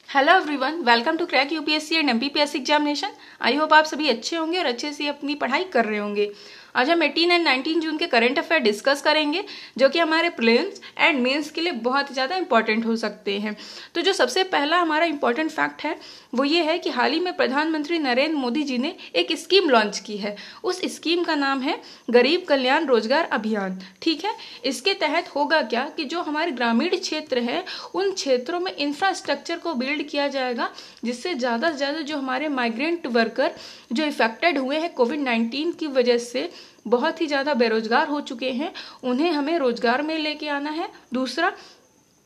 Hello everyone, welcome to crack UPSC and MPPSC examination. I hope आप सभी अच्छे होंगे और अच्छे से अपनी पढ़ाई कर रहे होंगे। आज हम 18 एंड 19 जून के करंट अफेयर डिस्कस करेंगे, जो कि हमारे प्रीलिम्स एंड मेंस के लिए बहुत ज़्यादा इंपॉर्टेंट हो सकते हैं। तो जो सबसे पहला हमारा इंपॉर्टेंट फैक्ट है वो ये है कि हाल ही में प्रधानमंत्री नरेंद्र मोदी जी ने एक स्कीम लॉन्च की है। उस स्कीम का नाम है गरीब कल्याण रोजगार अभियान। ठीक है, इसके तहत होगा क्या कि जो हमारे ग्रामीण क्षेत्र है उन क्षेत्रों में इंफ्रास्ट्रक्चर को बिल्ड किया जाएगा, जिससे ज़्यादा से ज़्यादा जो हमारे माइग्रेंट वर्कर जो इफेक्टेड हुए हैं कोविड-19 की वजह से, बहुत ही ज़्यादा बेरोजगार हो चुके हैं, उन्हें हमें रोजगार में लेके आना है। दूसरा,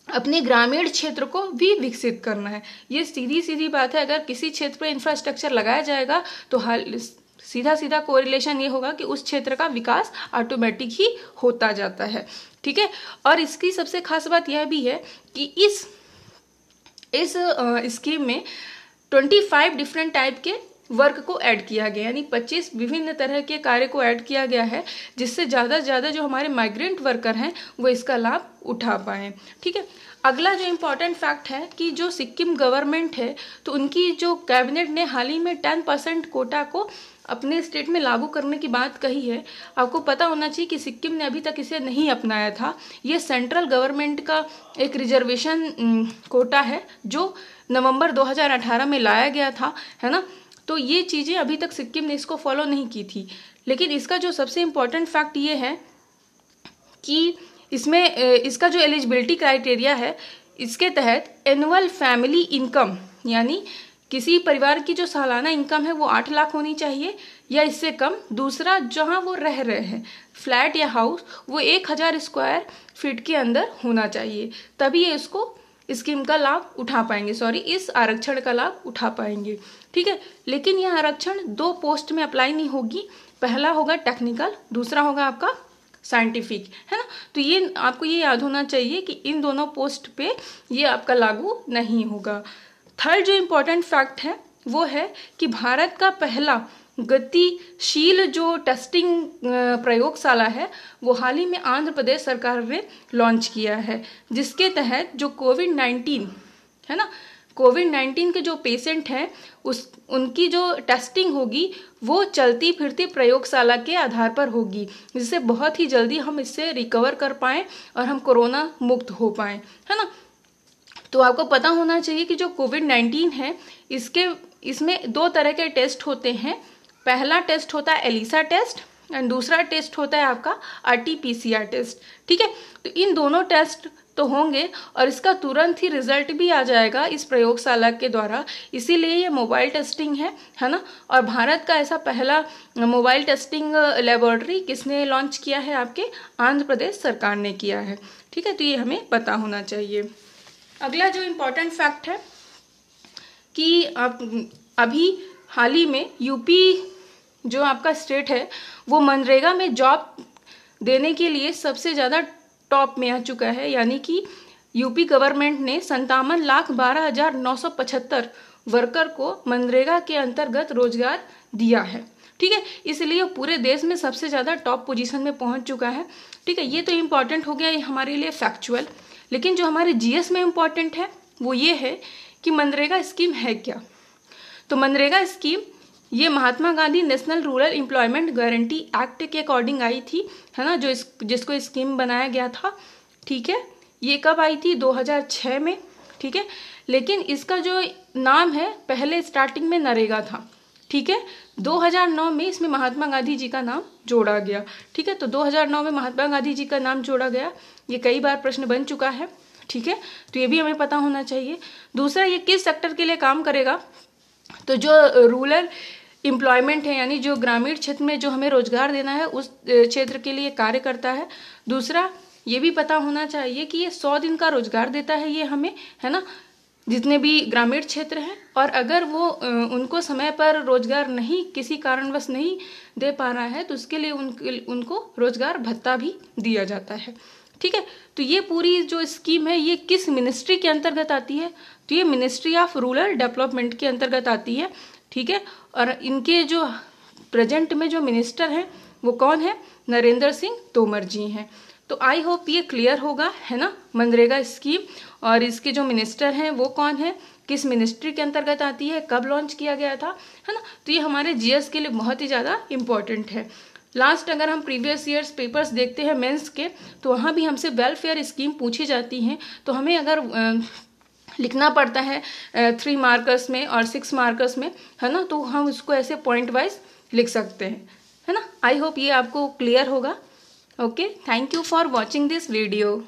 अपने ग्रामीण क्षेत्र को भी विकसित करना है। ये सीधी सीधी बात है। अगर किसी क्षेत्र पर इंफ्रास्ट्रक्चर लगाया जाएगा तो सीधा सीधा कोरिलेशन ये होगा कि उस क्षेत्र का विकास ऑटोमेटिक ही होता जाता है। ठीक है, और इसकी सबसे खास बात यह भी है कि इस स्कीम में 25 डिफरेंट टाइप के वर्क को ऐड किया गया, यानी 25 विभिन्न तरह के कार्य को ऐड किया गया है, जिससे ज़्यादा से ज़्यादा जो हमारे माइग्रेंट वर्कर हैं वो इसका लाभ उठा पाएँ। ठीक है, अगला जो इम्पोर्टेंट फैक्ट है कि जो सिक्किम गवर्नमेंट है तो उनकी जो कैबिनेट ने हाल ही में 10% कोटा को अपने स्टेट में लागू करने की बात कही है। आपको पता होना चाहिए कि सिक्किम ने अभी तक इसे नहीं अपनाया था। ये सेंट्रल गवर्नमेंट का एक रिजर्वेशन कोटा है जो नवंबर 2018 में लाया गया था, है ना। तो ये चीज़ें अभी तक सिक्किम ने इसको फॉलो नहीं की थी। लेकिन इसका जो सबसे इम्पोर्टेंट फैक्ट ये है कि इसमें इसका जो एलिजिबिलिटी क्राइटेरिया है, इसके तहत एनुअल फैमिली इनकम, यानी किसी परिवार की जो सालाना इनकम है वो 8 लाख होनी चाहिए या इससे कम। दूसरा, जहां वो रह रहे हैं फ्लैट या हाउस, वो 1000 स्क्वायर फीट के अंदर होना चाहिए, तभी ये इसको स्कीम का लाभ उठा पाएंगे, इस आरक्षण का लाभ उठा पाएंगे। ठीक है, लेकिन यह आरक्षण 2 पोस्ट में अप्लाई नहीं होगी। पहला होगा टेक्निकल, दूसरा होगा आपका साइंटिफिक, है ना। तो ये आपको ये याद होना चाहिए कि इन दोनों पोस्ट पे ये आपका लागू नहीं होगा। थर्ड जो इम्पोर्टेंट फैक्ट है वो है कि भारत का पहला गतिशील जो टेस्टिंग प्रयोगशाला है वो हाल ही में आंध्र प्रदेश सरकार ने लॉन्च किया है, जिसके तहत जो कोविड-19 है ना, कोविड-19 के जो पेशेंट हैं उनकी जो टेस्टिंग होगी वो चलती फिरती प्रयोगशाला के आधार पर होगी, जिससे बहुत ही जल्दी हम इससे रिकवर कर पाएँ और हम कोरोना मुक्त हो पाएँ, है ना। तो आपको पता होना चाहिए कि जो कोविड-19 है इसमें 2 तरह के टेस्ट होते हैं। पहला टेस्ट होता है एलिसा टेस्ट एंड दूसरा टेस्ट होता है आपका RT-PCR टेस्ट। ठीक है, तो इन दोनों टेस्ट तो होंगे और इसका तुरंत ही रिजल्ट भी आ जाएगा इस प्रयोगशाला के द्वारा, इसीलिए ये मोबाइल टेस्टिंग है ना। और भारत का ऐसा पहला मोबाइल टेस्टिंग लेबोरेटरी किसने लॉन्च किया है? आपके आंध्र प्रदेश सरकार ने किया है। ठीक है, तो ये हमें पता होना चाहिए। अगला जो इम्पोर्टेंट फैक्ट है कि अभी हाल ही में यूपी जो आपका स्टेट है वो मनरेगा में जॉब देने के लिए सबसे ज़्यादा टॉप में आ चुका है, यानी कि यूपी गवर्नमेंट ने 57,12,975 वर्कर को मनरेगा के अंतर्गत रोजगार दिया है। ठीक है, इसलिए पूरे देश में सबसे ज़्यादा टॉप पोजीशन में पहुंच चुका है। ठीक है, ये तो इम्पॉर्टेंट हो गया ये हमारे लिए फैक्चुअल। लेकिन जो हमारे जीएस में इम्पॉर्टेंट है वो ये है कि मनरेगा स्कीम है क्या। तो मनरेगा स्कीम ये Mahatma Gandhi national rural employment guarantee act के अकॉर्डिंग आई थी, है ना, जिसको स्कीम बनाया गया था। ठीक है, ये कब आई थी? 2006 में। ठीक है, लेकिन इसका जो नाम है पहले स्टार्टिंग में नरेगा था। ठीक है, 2009 में इसमें महात्मा गांधी जी का नाम जोड़ा गया। ठीक है, तो 2009 में महात्मा गांधी जी का नाम जोड़ा गया, ये कई बार प्रश्न बन चुका है। ठीक है, तो ये भी हमें पता होना चाहिए। दूसरा, ये किस सेक्टर के लिए काम करेगा? तो जो रूरल एम्प्लॉयमेंट है, यानी जो ग्रामीण क्षेत्र में जो हमें रोजगार देना है उस क्षेत्र के लिए कार्य करता है। दूसरा, ये भी पता होना चाहिए कि ये 100 दिन का रोजगार देता है ये हमें, है ना, जितने भी ग्रामीण क्षेत्र हैं। और अगर वो उनको समय पर रोजगार नहीं, किसी कारणवश नहीं दे पा रहा है तो उसके लिए उनको रोजगार भत्ता भी दिया जाता है। ठीक है, तो ये पूरी जो स्कीम है ये किस मिनिस्ट्री के अंतर्गत आती है? तो ये मिनिस्ट्री ऑफ रूरल डेवलपमेंट के अंतर्गत आती है। ठीक है, और इनके जो प्रेजेंट में जो मिनिस्टर हैं वो कौन है? नरेंद्र सिंह तोमर जी हैं। तो आई होप ये क्लियर होगा, है ना, मनरेगा स्कीम। और इसके जो मिनिस्टर हैं वो कौन है? किस मिनिस्ट्री के अंतर्गत आती है, कब लॉन्च किया गया था, है ना। तो ये हमारे जीएस के लिए बहुत ही ज़्यादा इम्पोर्टेंट है। लास्ट अगर हम प्रीवियस ईयर्स पेपर्स देखते हैं मेंस के, तो वहाँ भी हमसे वेलफेयर स्कीम पूछी जाती हैं। तो हमें अगर लिखना पड़ता है 3 मार्कर्स में और 6 मार्कर्स में, है ना, तो हम उसको ऐसे पॉइंट वाइज लिख सकते हैं, है ना। आई होप ये आपको क्लियर होगा। Okay, thank you for watching this video.